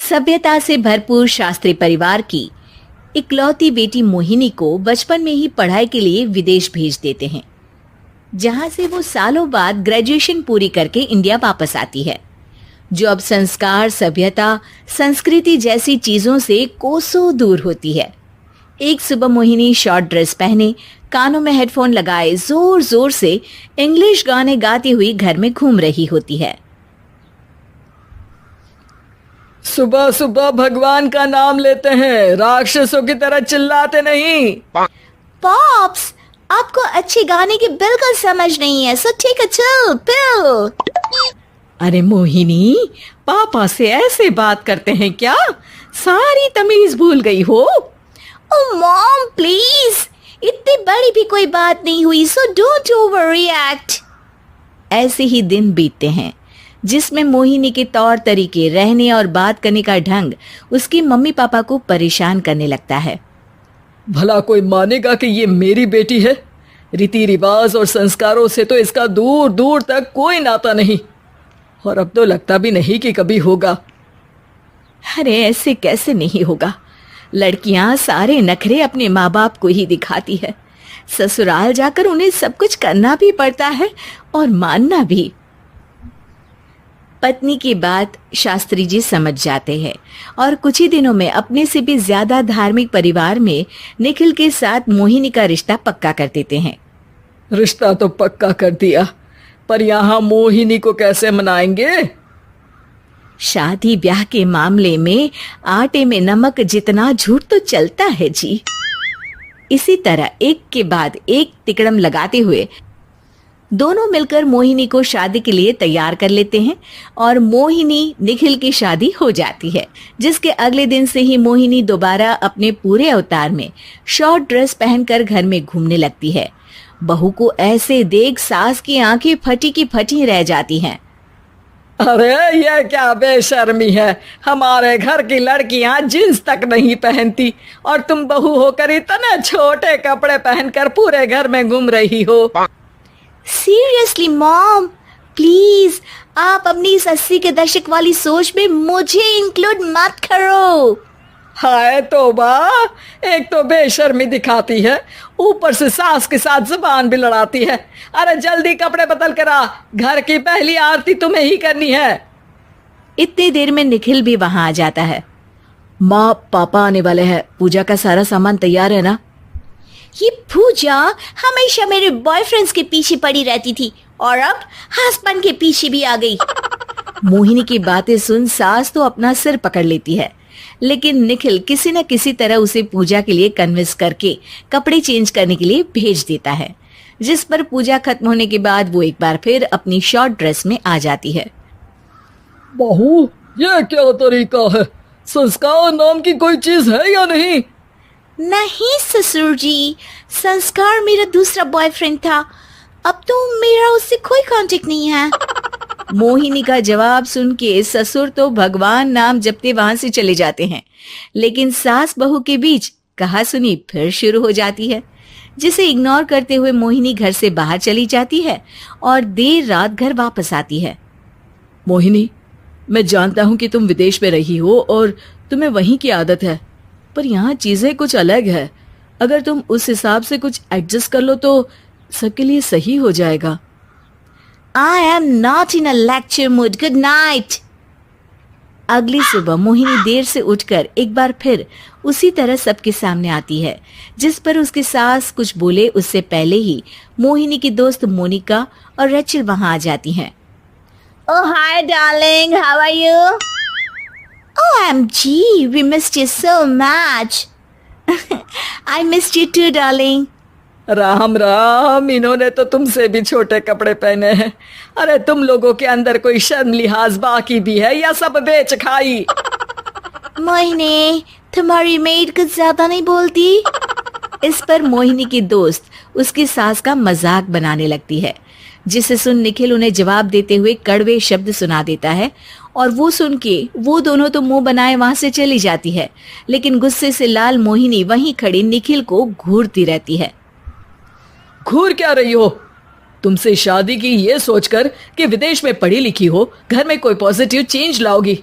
सभ्यता से भरपूर शास्त्री परिवार की इकलौती बेटी मोहिनी को बचपन में ही पढ़ाई के लिए विदेश भेज देते हैं, जहां से वो सालों बाद ग्रेजुएशन पूरी करके इंडिया वापस आती है, जो अब संस्कार, सभ्यता, संस्कृति जैसी चीजों से कोसों दूर होती है। एक सुबह मोहिनी शॉर्ट ड्रेस पहने, कानों में हेडफोन लगाए जोर जोर से इंग्लिश गाने गाती हुई घर में घूम रही होती है। सुबह सुबह भगवान का नाम लेते हैं, राक्षसों की तरह चिल्लाते नहीं। पॉप्स, आपको अच्छे गाने की बिल्कुल समझ नहीं है, so take a chill pill. अरे मोहिनी, पापा से ऐसे बात करते हैं क्या? सारी तमीज भूल गई हो? ओह मॉम प्लीज, इतनी बड़ी भी कोई बात नहीं हुई, सो डोंट ओवर रिएक्ट। ऐसे ही दिन बीतते हैं जिसमें मोहिनी के तौर तरीके, रहने और बात करने का ढंग उसकी मम्मी पापा को परेशान करने लगता है। भला कोई मानेगा कि ये मेरी बेटी है? रीति रिवाज और संस्कारों से तो इसका दूर दूर तक कोई नाता नहीं, और अब तो लगता भी नहीं कि कभी होगा। अरे ऐसे कैसे नहीं होगा? लड़कियां सारे नखरे अपने माँ बाप को ही दिखाती है। ससुराल जाकर उन्हें सब कुछ करना भी पड़ता है और मानना भी। पत्नी की बात शास्त्री जी समझ जाते हैं और कुछ ही दिनों में अपने से भी ज्यादा धार्मिक परिवार में निखिल के साथ मोहिनी का रिश्ता पक्का कर देते हैं। रिश्ता तो पक्का कर दिया, पर यहाँ मोहिनी को कैसे मनाएंगे? शादी ब्याह के मामले में आटे में नमक जितना झूठ तो चलता है जी। इसी तरह एक के बाद एक तिकड़म लगाते हुए दोनों मिलकर मोहिनी को शादी के लिए तैयार कर लेते हैं और मोहिनी निखिल की शादी हो जाती है, जिसके अगले दिन से ही मोहिनी दोबारा अपने पूरे अवतार में शॉर्ट ड्रेस पहनकर घर में घूमने लगती है। बहू को ऐसे देख सास की आंखें फटी की फटी रह जाती हैं। अरे ये क्या बेशर्मी है, हमारे घर की लड़कियां जींस तक नहीं पहनती और तुम बहू होकर इतने छोटे कपड़े पहनकर पूरे घर में घूम रही हो। सीरियसली मॉम, प्लीज आप अपनी इस 80 के दशक वाली सोच में मुझे इंक्लूड मत करो। हाय तौबा, एक तो बेशर्मी दिखाती है, ऊपर से सास के साथ जुबान भी लड़ाती है। अरे जल्दी कपड़े बदल कर आ, घर की पहली आरती तुम्हें ही करनी है। इतनी देर में निखिल भी वहां आ जाता है। माँ, पापा आने वाले हैं, पूजा का सारा सामान तैयार है ना? ये पूजा हमेशा मेरे बॉयफ्रेंड्स के पीछे पड़ी रहती थी और अब हस्बैंड के पीछे भी आ गई। मोहिनी की बातें सुन सास तो अपना सिर पकड़ लेती है, लेकिन निखिल किसी न किसी तरह उसे पूजा के लिए कन्विंस करके कपड़े चेंज करने के लिए भेज देता है, जिस पर पूजा खत्म होने के बाद वो एक बार फिर अपनी शॉर्ट ड्रेस में आ जाती है। बहू, ये क्या तरीका है? संस्कार नाम की कोई चीज है या नहीं? नहीं ससुर जी, संस्कार मेरा दूसरा बॉयफ्रेंड था, अब तो मेरा उससे कोई कांटेक्ट नहीं है। मोहिनी का जवाब सुन के ससुर तो भगवान नाम जपते वहां से चले जाते हैं, लेकिन सास बहू के बीच कहासुनी फिर शुरू हो जाती है, जिसे इग्नोर करते हुए मोहिनी घर से बाहर चली जाती है और देर रात घर वापस आती है। मोहिनी, मैं जानता हूँ कि तुम विदेश में रही हो और तुम्हें वहीं की आदत है, पर यहाँ चीजें कुछ अलग है। अगर तुम उस हिसाब से कुछ एडजस्ट कर लो तो सबके लिए सही हो जाएगा। I am not in a lecture mood. Good night. अगली सुबह मोहिनी देर से उठकर एक बार फिर उसी तरह सबके सामने आती है, जिस पर उसकी सास कुछ बोले उससे पहले ही मोहिनी की दोस्त मोनिका और रेचल वहां आ जाती हैं। Oh hi darling, how are you? OMG, we missed you so much. I missed you too darling. Ram Ram, इन्होंने तो तुमसे भी छोटे कपड़े पहने हैं। अरे तुम लोगों के अंदर कोई शर्म लिहाज बाकी भी है या सब बेच खाई? मोहिनी, तुम्हारी मेड कुछ ज्यादा नहीं बोलती? इस पर मोहिनी की दोस्त उसकी सास का मजाक बनाने लगती है, जिसे सुन निखिल उन्हें जवाब देते हुए कड़वे शब्द सुना देता है और वो सुन के वो दोनों तो मुंह बनाए वहां से चली जाती है, लेकिन गुस्से से लाल मोहिनी वहीं खड़ी निखिल को घूरती रहती है। घूर क्या रही हो? तुमसे शादी की ये सोचकर कि विदेश में पढ़ी लिखी हो, घर में कोई पॉजिटिव चेंज लाओगी।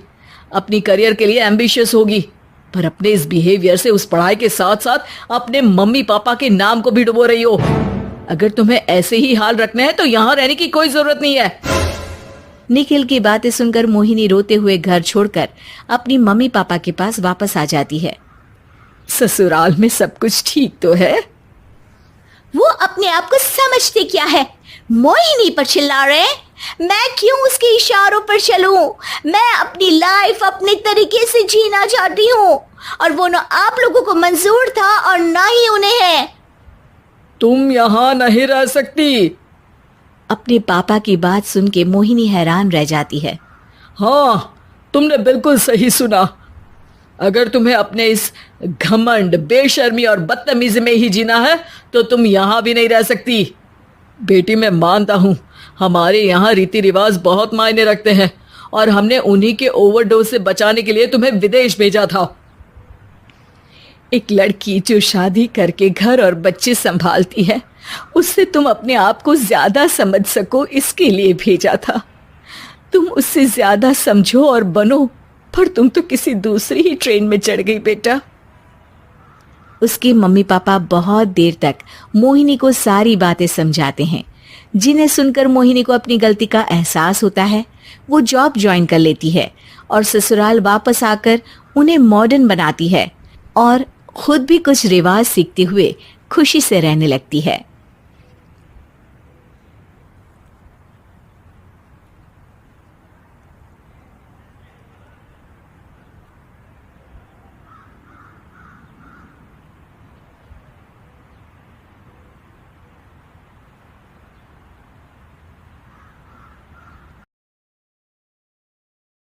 अपनी करियर के एम्बिशियस एम्बिशियस होगी, पर अपने इस बिहेवियर से उस पढ़ाई के साथ साथ अपने मम्मी पापा के नाम को भी डुबो रही हो। अगर तुम्हें ऐसे ही हाल रखना है तो यहाँ रहने की कोई जरूरत नहीं है। निखिल की बातें सुनकर मोहिनी रोते हुए घर छोड़कर अपनी मम्मी पापा के पास वापस आ जाती है। ससुराल में सब कुछ ठीक तो है? वो अपने आप को समझते क्या है? मोहिनी पर चिल्ला रहे हैं? मैं क्यों उसके इशारों पर चलूं? मैं अपनी लाइफ अपने तरीके से जीना चाहती हूँ, और वो ना आप लोगों को मंजूर था और ना ही उन्हें है। तुम यहाँ नहीं रह सकती। अपने पापा की बात सुन के मोहिनी हैरान रह जाती है। हाँ, तुमने बिल्कुल सही सुना। अगर तुम्हें अपने इस घमंड, बेशर्मी और बदतमीजी में ही जीना है तो तुम यहाँ भी नहीं रह सकती। बेटी, मैं मानता हूँ हमारे यहाँ रीति रिवाज बहुत मायने रखते हैं, और हमने उन्हीं के ओवरडोज से बचाने के लिए तुम्हें विदेश भेजा था। एक लड़की जो शादी करके घर और बच्चे संभालती है, उससे तुम अपने आप को ज्यादा समझ सको इसके लिए भेजा था। तुम उससे ज्यादा समझो और बनो, पर तुम तो किसी दूसरी ही ट्रेन में चढ़ गई बेटा। उसके मम्मी पापा बहुत देर तक मोहिनी को सारी बातें समझाते हैं, जिन्हें सुनकर मोहिनी को अपनी गलती का एहसास होता है। वो जॉब ज्वाइन कर लेती है और ससुराल वापस आकर उन्हें मॉडर्न बनाती है और खुद भी कुछ रिवाज सीखते हुए खुशी से रहने लगती है।